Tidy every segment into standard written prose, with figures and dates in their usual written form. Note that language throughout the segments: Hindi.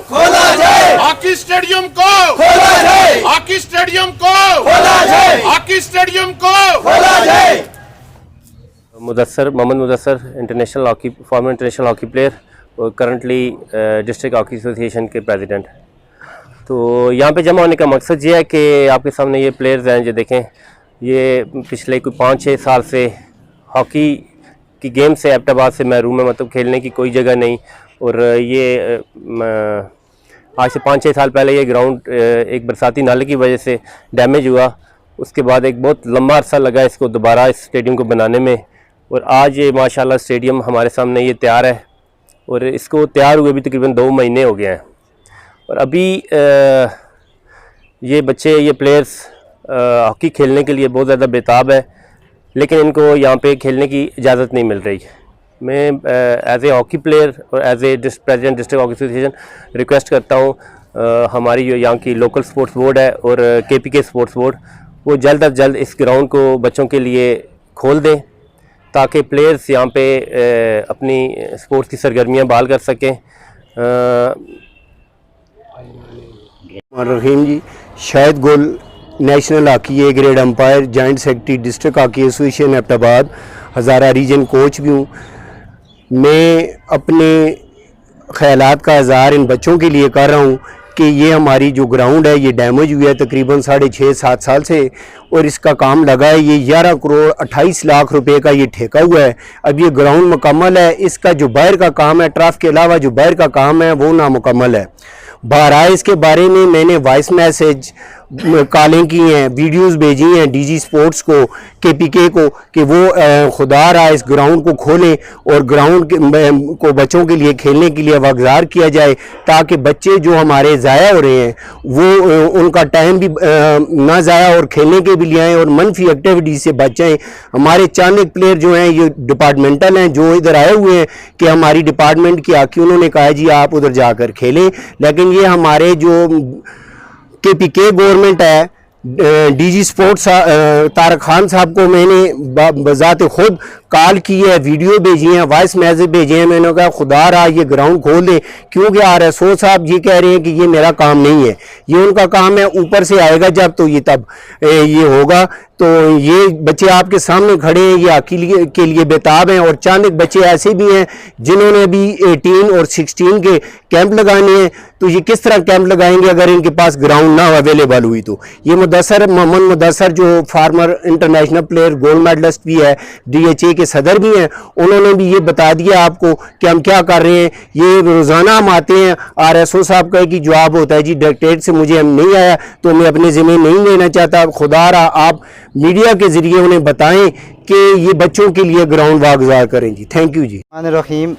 खोला जाए, हॉकी स्टेडियम को खोला जाए, हॉकी स्टेडियम को खोला जाए, हॉकी स्टेडियम को खोला जाए। Mohammad Mudassar international hockey former international hockey player और करंटली डिस्ट्रिक्ट हॉकी एसोसिएशन के प्रेसिडेंट। तो यहाँ पे जमा होने का मकसद ये है कि आपके सामने ये प्लेयर्स हैं जो देखें, ये पिछले कोई 5-6 साल से हॉकी की गेम से एबटाबाद से महरूम है, मतलब खेलने की कोई जगह नहीं। और ये आज से 5-6 साल पहले ये ग्राउंड एक बरसाती नाले की वजह से डैमेज हुआ। उसके बाद एक बहुत लंबा अरसा लगा इसको दोबारा इस स्टेडियम को बनाने में, और आज ये माशाल्लाह स्टेडियम हमारे सामने ये तैयार है। और इसको तैयार हुए भी तकरीबन 2 महीने हो गए हैं। और अभी ये बच्चे, ये प्लेयर्स हॉकी खेलने के लिए बहुत ज़्यादा बेताब है, लेकिन इनको यहाँ पे खेलने की इजाज़त नहीं मिल रही। मैं एज ए हॉकी प्लेयर और as a president district hockey association request करता हूँ हमारी जो यहाँ की लोकल स्पोर्ट्स बोर्ड है और KPK स्पोर्ट्स बोर्ड, वो जल्द अज जल्द इस ग्राउंड को बच्चों के लिए खोल दें ताकि प्लेयर्स यहाँ पे अपनी स्पोर्ट्स की सरगर्मियाँ बहाल कर सकें। रहीम ji, Shahid Gul, national hockey A grade umpire, joint secretary district hockey association Abbottabad, Hazara region coach भी हूँ। मैं अपने ख्यालात का इज़हार इन बच्चों के लिए कर रहा हूँ कि ये हमारी जो ग्राउंड है ये डैमेज हुआ है तकरीबन 6.5-7 साल से, और इसका काम लगा है। ये 11 करोड़ 28 लाख रुपए का ये ठेका हुआ है। अब ये ग्राउंड मुकम्मल है, इसका जो बाहर का काम है, ट्रफ के अलावा जो बाहर का काम है वो नामुकम्मल है। बहरहाल इसके बारे में मैंने वॉइस मैसेज कॉलें की हैं, वीडियोस भेजी हैं DG स्पोर्ट्स को, KPK को, कि वो खुदा रहा इस ग्राउंड को खोलें और ग्राउंड को बच्चों के लिए खेलने के लिए वागजार किया जाए, ताकि बच्चे जो हमारे ज़ाया हो रहे हैं वो उनका टाइम भी ना ज़ाया और खेलने के भी लिए आएँ और मनफी एक्टिविटी से बच जाएँ। हमारे चांद प्लेयर जो हैं ये डिपार्टमेंटल हैं, जो इधर आए हुए हैं कि हमारी डिपार्टमेंट की आके उन्होंने कहा जी आप उधर जाकर खेलें, लेकिन ये हमारे जो KPK गवर्नमेंट है, DG स्पोर्ट्स तारक खान साहब को मैंने बजाते खुद कॉल की है, वीडियो भेजी है, वॉइस मैसेज भेजे हैं। मैंने कहा खुदा रहा ये ग्राउंड खोल दें, क्योंकि RSO साहब ये कह रहे हैं कि ये मेरा काम नहीं है, ये उनका काम है, ऊपर से आएगा जब तो ये तब ये होगा। तो ये बच्चे आपके सामने खड़े हैं, ये हॉकी के लिए बेताब हैं। और चांद बच्चे ऐसे भी हैं जिन्होंने अभी 18 और 16 के कैंप लगाने हैं, तो ये किस तरह कैंप लगाएंगे अगर इनके पास ग्राउंड ना अवेलेबल हुई। तो ये मोहम्मद मुदस्सर जो former international player, gold medallist भी है, DHA के सदर भी हैं, उन्होंने भी ये बता दिया आपको कि हम क्या कर रहे हैं। ये रोज़ाना हम आते हैं, RSO साहब का एक ही जवाब होता है जी डायरेक्टरेट से मुझे हम नहीं आया तो मैं अपने ज़िम्मे नहीं लेना चाहता। खुदा रहा आप मीडिया के ज़रिए उन्हें बताएं कि ये बच्चों के लिए ग्राउंड वागजार करें जी। थैंक यू जी। रहीम,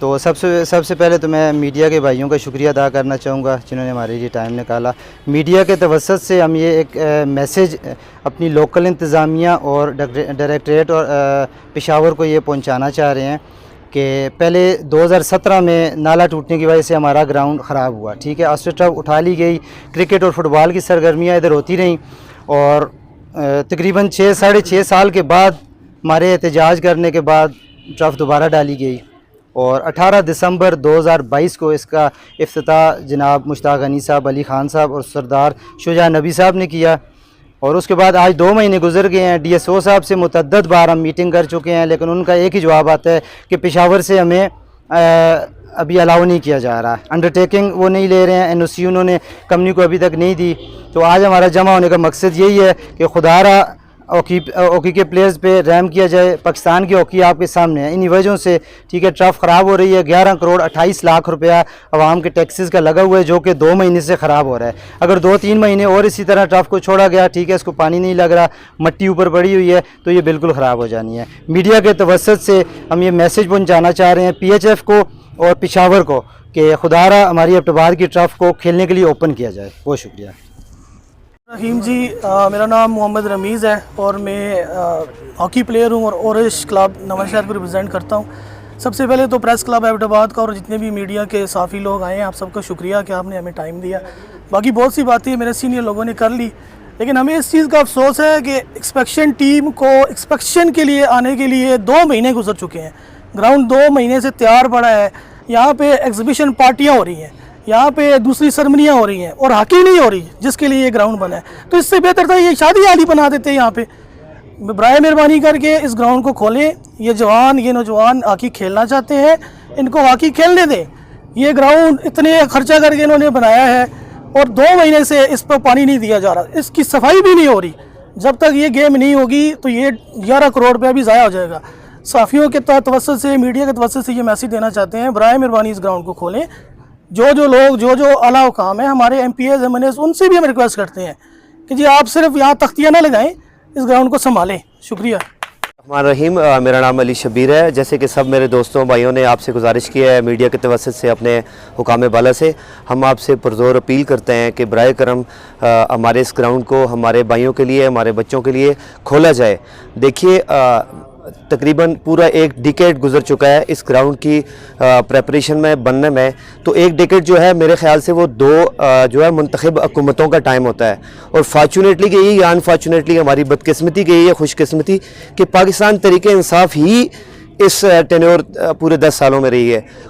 तो सबसे पहले तो मैं मीडिया के भाइयों का शुक्रिया अदा करना चाहूँगा जिन्होंने हमारे लिए टाइम निकाला। मीडिया के तवस्सुत से हम ये एक मैसेज अपनी लोकल इंतज़ामिया और डायरेक्टरेट और पेशावर को ये पहुँचाना चाह रहे हैं कि पहले 2017 में नाला टूटने की वजह से हमारा ग्राउंड ख़राब हुआ, ठीक है। अस्ट्रफ उठा ली गई, क्रिकेट और फुटबॉल की सरगर्मियाँ इधर होती रहीं, और तकरीबन 6-6.5 साल के बाद हमारे एहतजाज करने के बाद ट्रफ दोबारा डाली गई, और 18 दिसंबर 2022 को इसका इफ्तिताह जनाब मुश्ताक गनी साहब, अली ख़ान साहब और सरदार शुजा नबी साहब ने किया। और उसके बाद आज 2 महीने गुजर गए हैं। DSO साहब से मुतअद्दिद बार हम मीटिंग कर चुके हैं, लेकिन उनका एक ही जवाब आता है कि पेशावर से हमें अभी अलाउ नहीं किया जा रहा, अंडरटेकिंग वो नहीं ले रहे हैं, NOC उन्होंने कंपनी को अभी तक नहीं दी। तो आज हमारा जमा होने का मकसद यही है कि खुदारा हॉकी के प्लेयर्स पे रहम किया जाए। पाकिस्तान की हॉकी आपके सामने है, इन्हीं वजहों से, ठीक है, ट्रफ ख़राब हो रही है। 11 करोड़ 28 लाख रुपया आवाम के टैक्सेस का लगा हुआ है, जो कि 2 महीने से ख़राब हो रहा है। अगर 2-3 महीने और इसी तरह ट्रफ को छोड़ा गया, ठीक है, इसको पानी नहीं लग रहा, मट्टी ऊपर पड़ी हुई है, तो ये बिल्कुल ख़राब हो जानी है। मीडिया के तवस्सुत से हम ये मैसेज पहुँचाना चाह रहे हैं PHF को और पेशावर को कि खुदारा हमारी एबटाबाद की ट्रफ को खेलने के लिए ओपन किया जाए। बहुत शुक्रिया। रहीम जी, मेरा नाम मोहम्मद रमीज़ है और मैं हॉकी प्लेयर हूँ और ओरेश क्लब नवांशहर को रिप्रेजेंट करता हूँ। सबसे पहले तो प्रेस क्लब एबटाबाद का और जितने भी मीडिया के साफ़ी लोग आए हैं, आप सबका शुक्रिया कि आपने हमें टाइम दिया। बाकी बहुत सी बातें मेरे सीनियर लोगों ने कर ली, लेकिन हमें इस चीज़ का अफसोस है कि एक्सपेक्शन टीम को एक्सपेक्शन के लिए आने के लिए 2 महीने गुजर चुके हैं। ग्राउंड 2 महीने से तैयार पड़ा है, यहाँ पे एग्जीबिशन पार्टियाँ हो रही हैं। यहाँ पे दूसरी सरमनियाँ हो रही हैं और हॉकी नहीं हो रही जिसके लिए ये ग्राउंड बना है। तो इससे बेहतर था ये शादी हाल ही बना देते यहाँ पे। बराए मेहरबानी करके इस ग्राउंड को खोलें। ये जवान, ये नौजवान हॉकी खेलना चाहते हैं, इनको हॉकी खेलने दें। ये ग्राउंड इतने खर्चा करके इन्होंने बनाया है और 2 महीने से इस पर पानी नहीं दिया जा रहा, इसकी सफाई भी नहीं हो रही। जब तक ये गेम नहीं होगी तो ये 11 करोड़ रुपया भी ज़ाया हो जाएगा। साफ़ियों के तवज्जुह से, मीडिया के तवज्जुह से ये मैसेज देना चाहते हैं, बराए मेहरबानी इस ग्राउंड को खोलें। जो लोग जो आला हुकाम है, हमारे MPs MNAs, उनसे भी हम रिक्वेस्ट करते हैं कि जी आप सिर्फ यहाँ तख्तियाँ ना लगाएं, इस ग्राउंड को संभालें। शुक्रिया। रहीम, मेरा नाम अली शबीर है। जैसे कि सब मेरे दोस्तों भाइयों ने आपसे गुजारिश की है मीडिया के तवज्जुह से, अपने हुकाम बाला से, हम आपसे पुरज़ोर अपील करते हैं कि बराए करम हमारे इस ग्राउंड को हमारे भाइयों के लिए, हमारे बच्चों के लिए खोला जाए। देखिए तकरीबन पूरा 1 डिकेड गुजर चुका है इस ग्राउंड की प्रेपरेशन में, बनने में। तो 1 डिकेड जो है मेरे ख्याल से वो 2 जो है मुंतखब हुकूमतों का टाइम होता है। और फॉर्चुनेटली गई या अनफॉर्चुनेटली, हमारी बदकिस्मती गई या खुशकिस्मती कि पाकिस्तान तरीके इंसाफ ही इस टेन्योर पूरे 10 सालों में रही है।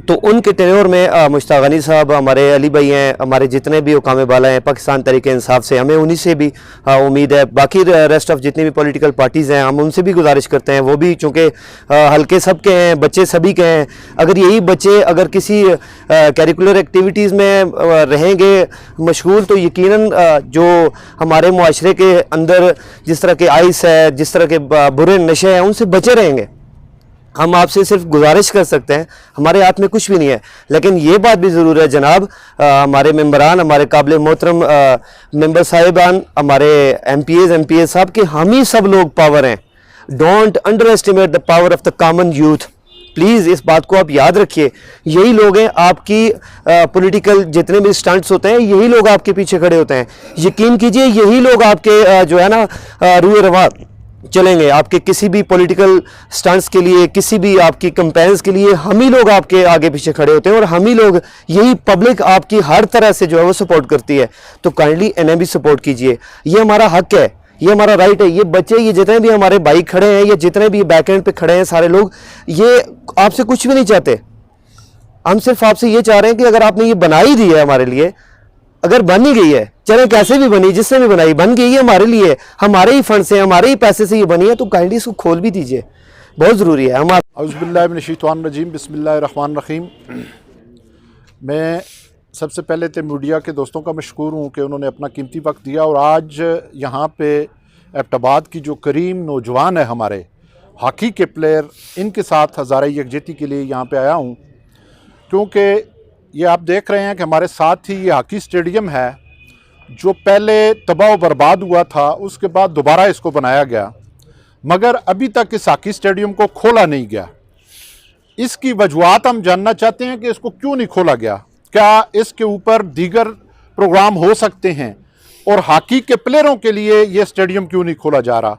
तो उनके टेन्योर में मुश्ताक गनी साहब, हमारे अली भाई हैं, हमारे जितने भी हुकाम बाला हैं पाकिस्तान तरीके इंसाफ से, हमें उन्हीं से भी उम्मीद है। बाकी रेस्ट ऑफ जितनी भी पॉलिटिकल पार्टीज़ हैं, हम उनसे भी गुजारिश करते हैं, वो भी चूँकि हल्के सब के हैं, बच्चे सभी के हैं। अगर यही बच्चे अगर किसी करिकुलर एक्टिविटीज़ में रहेंगे मशगूल, तो यकीनन जो हमारे मुआशरे के अंदर जिस तरह के आइस है, जिस तरह के बुरे नशे हैं, उनसे बचे रहेंगे। हम आपसे सिर्फ गुजारिश कर सकते हैं, हमारे हाथ में कुछ भी नहीं है। लेकिन ये बात भी ज़रूर है जनाब, हमारे मेंबरान, हमारे काबिल मोहतरम मेंबर साहिबान, हमारे MPs साहब, कि हम ही सब लोग पावर हैं। Don't under estimate the power of the common youth. Please इस बात को आप याद रखिए। यही लोग हैं आपकी पॉलिटिकल जितने भी स्टंट्स होते हैं, यही लोग आपके पीछे खड़े होते हैं। यकीन कीजिए यही लोग आपके जो है ना रूए रवा चलेंगे। आपके किसी भी पॉलिटिकल स्टंट्स के लिए, किसी भी आपकी कैंपेन्स के लिए हम ही लोग आपके आगे पीछे खड़े होते हैं और हम ही लोग, यही पब्लिक आपकी हर तरह से जो है वो सपोर्ट करती है। तो काइंडली इन्हें भी सपोर्ट कीजिए, ये हमारा हक है, ये हमारा राइट है। ये बच्चे, ये जितने भी हमारे भाई खड़े हैं, ये जितने भी बैक एंड पे खड़े हैं सारे लोग, ये आपसे कुछ भी नहीं चाहते। हम सिर्फ आपसे ये चाह रहे हैं कि अगर आपने ये बना ही दी है हमारे लिए, अगर बन ही गई है, चले कैसे भी बनी, जिससे भी बनाई, बन गई है हमारे लिए, हमारे ही फंड से, हमारे ही पैसे से ये बनी है, तो काइंडली इसको खोल भी दीजिए, बहुत ज़रूरी है। हम औज़ुबिल्लाहि मिनश्शैतानिर्रजीम, बिस्मिल्लाहिर्रहमानिर्रहीम। मैं सबसे पहले तो मीडिया के दोस्तों का मशकूर हूँ कि उन्होंने अपना कीमती वक्त दिया और आज यहाँ पे एबटाबाद की जो करीम नौजवान है हमारे हॉकी के प्लेयर, इनके साथ हज़ारा यकजहती के लिए यहाँ पे आया हूँ। क्योंकि ये आप देख रहे हैं कि हमारे साथ ही ये हॉकी स्टेडियम है जो पहले तबाह बर्बाद हुआ था, उसके बाद दोबारा इसको बनाया गया, मगर अभी तक इस हॉकी स्टेडियम को खोला नहीं गया। इसकी वजूहात हम जानना चाहते हैं कि इसको क्यों नहीं खोला गया, क्या इसके ऊपर दीगर प्रोग्राम हो सकते हैं, और हॉकी के प्लेयरों के लिए ये स्टेडियम क्यों नहीं खोला जा रहा।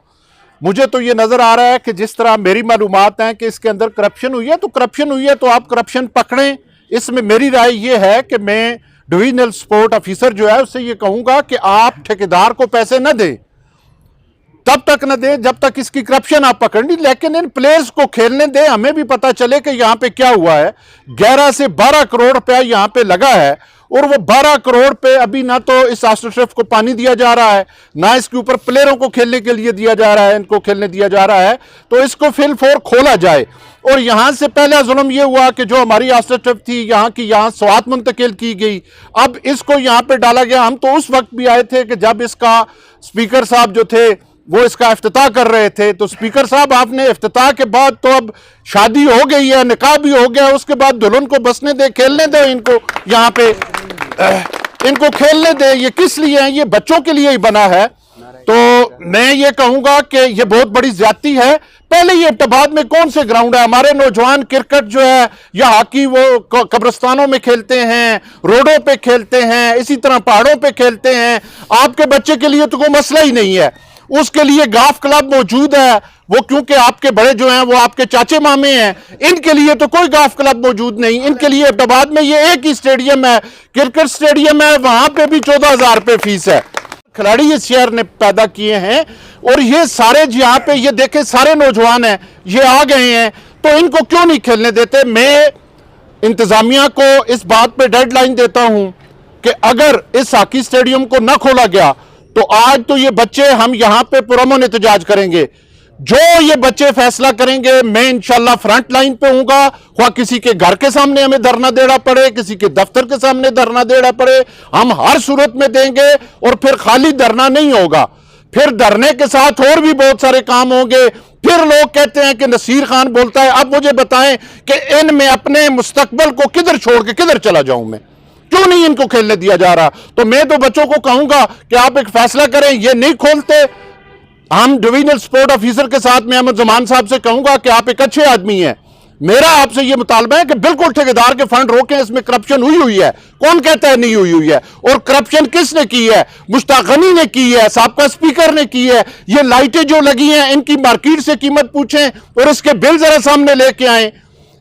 मुझे तो ये नज़र आ रहा है कि जिस तरह मेरी मालूमात हैं कि इसके अंदर करप्शन हुई है, तो करप्शन हुई है तो आप करप्शन पकड़ें। इसमें मेरी राय ये है कि मैं डिविजनल स्पोर्ट ऑफिसर जो है उससे ये कहूँगा कि आप ठेकेदार को पैसे न दें, तब तक न दें जब तक इसकी करप्शन आप पकड़ नहीं, लेकिन इन प्लेयर्स को खेलने दें। हमें भी पता चले कि यहाँ पे क्या हुआ है। 11 से 12 करोड़ रुपया यहाँ पे लगा है और वो 12 करोड़ पे अभी ना तो इस एस्ट्रोटर्फ को पानी दिया जा रहा है, ना इसके ऊपर प्लेयरों को खेलने के लिए दिया जा रहा है, इनको खेलने दिया जा रहा है। तो इसको फिल फोर खोला जाए। और यहाँ से पहला जुल्म ये हुआ कि जो हमारी एस्ट्रोटर्फ थी यहाँ की, यहाँ स्वात मुंतकिल की गई, अब इसको यहाँ पे डाला गया। हम तो उस वक्त भी आए थे कि जब इसका स्पीकर साहब जो थे वो इसका इफ्तिताह कर रहे थे। तो स्पीकर साहब, आपने इफ्तिताह के बाद तो अब शादी हो गई है, निकाह भी हो गया, उसके बाद दुल्हन को बसने दे, खेलने दे इनको, यहाँ पे इनको खेलने दे। ये किस लिए है? ये बच्चों के लिए ही बना है। तो मैं ये कहूंगा कि ये बहुत बड़ी ज्यादती है। पहले ये एबटाबाद में कौन से ग्राउंड है? हमारे नौजवान क्रिकेट जो है या हॉकी वो कब्रिस्तानों में खेलते हैं, रोडों पे खेलते हैं, इसी तरह पहाड़ों पे खेलते हैं। आपके बच्चे के लिए तो कोई मसला ही नहीं है, उसके लिए गाफ क्लब मौजूद है। वो क्योंकि आपके बड़े जो हैं वो आपके चाचे मामे हैं, इनके लिए तो कोई गाफ क्लब मौजूद नहीं। इनके लिए एबटाबाद में ये एक ही स्टेडियम है, क्रिकेट स्टेडियम है, वहां पे भी 14,000 रुपये फीस है। खिलाड़ी इस शहर ने पैदा किए हैं और ये सारे यहाँ पे ये देखे सारे नौजवान हैं, ये आ गए हैं, तो इनको क्यों नहीं खेलने देते? मैं इंतजामिया को इस बात पे डेडलाइन देता हूं कि अगर इस हॉकी स्टेडियम को न खोला गया तो आज तो ये बच्चे हम यहां पे पुरअमन एहतजाज करेंगे। जो ये बच्चे फैसला करेंगे मैं इंशाल्लाह फ्रंट लाइन पे हूंगा, वहां किसी के घर के सामने हमें धरना देना पड़े, किसी के दफ्तर के सामने धरना देना पड़े, हम हर सूरत में देंगे। और फिर खाली धरना नहीं होगा, फिर धरने के साथ और भी बहुत सारे काम होंगे। फिर लोग कहते हैं कि नसीर खान बोलता है। अब मुझे बताएं कि इनमें अपने मुस्तकबल को किधर छोड़ के किधर चला जाऊं मैं? क्यों नहीं इनको खेलने दिया जा रहा? तो मैं तो बच्चों को कहूंगा कि आप एक फैसला करें, ये नहीं खोलते। हम डिविजनल स्पोर्ट ऑफिसर के साथ में अहमद जमान साहब से कहूंगा कि आप एक अच्छे आदमी हैं, मेरा आपसे यह मुतालबा है कि बिल्कुल ठेकेदार के फंड रोकें, इसमें करप्शन हुई है। कौन कहता है नहीं हुई है? और करप्शन किसने की है? मुश्ताक गनी ने की है, साबका स्पीकर ने की है। ये लाइटें जो लगी हैं इनकी मार्केट से कीमत पूछें और इसके बिल जरा सामने लेके आए।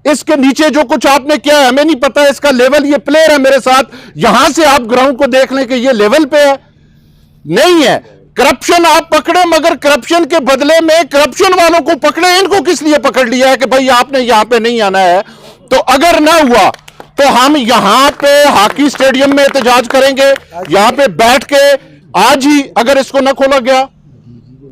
इसके नीचे जो कुछ आपने किया है हमें नहीं पता, इसका लेवल, ये प्लेयर है मेरे साथ, यहां से आप ग्राउंड को देख लें कि ये लेवल पे है, नहीं है। करप्शन आप पकड़े, मगर करप्शन के बदले में करप्शन वालों को पकड़े। इनको किस लिए पकड़ लिया है कि भाई आपने यहां पे नहीं आना है? तो अगर ना हुआ तो हम यहां पे हॉकी स्टेडियम में एहतजाज करेंगे, यहां पे बैठ के आज ही। अगर इसको ना खोला गया,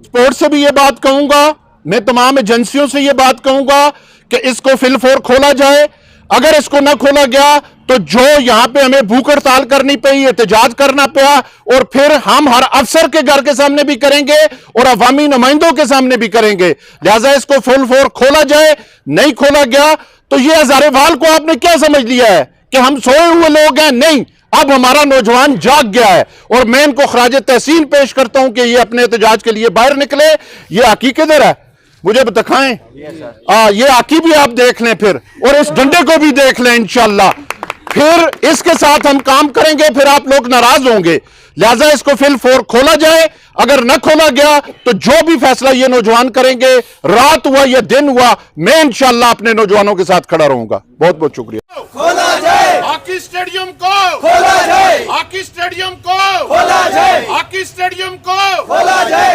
स्पोर्ट से भी ये बात कहूंगा, मैं तमाम एजेंसियों से ये बात कहूंगा कि इसको फिलफोर खोला जाए। अगर इसको ना खोला गया तो जो यहां पे हमें भूख हड़ताल करनी पड़ी, एहतजाज करना पड़ा, और फिर हम हर अफसर के घर के सामने भी करेंगे और अवामी नुमाइंदों के सामने भी करेंगे। लिहाजा इसको फुल फोर खोला जाए। नहीं खोला गया तो ये हजारेवाल को आपने क्या समझ लिया है कि हम सोए हुए लोग हैं? नहीं, अब हमारा नौजवान जाग गया है और मैं इनको खराज तहसीन पेश करता हूं कि ये अपने एहतजाज के लिए बाहर निकले। ये हॉकी किधर है मुझे दिखाएं। ये हॉकी भी आप देख लें फिर, और इस डंडे को भी देख लें इंशाल्लाह। फिर इसके साथ हम काम करेंगे, फिर आप लोग नाराज होंगे। लिहाजा इसको फिल फोर खोला जाए। अगर न खोला गया तो जो भी फैसला ये नौजवान करेंगे, रात हुआ या दिन हुआ, मैं इंशाल्लाह अपने नौजवानों के साथ खड़ा रहूंगा। बहुत बहुत शुक्रिया। खोला जाए हॉकी स्टेडियम को, खोला जाए हॉकी स्टेडियम को, खोला जाए हॉकी स्टेडियम को, खोला जाए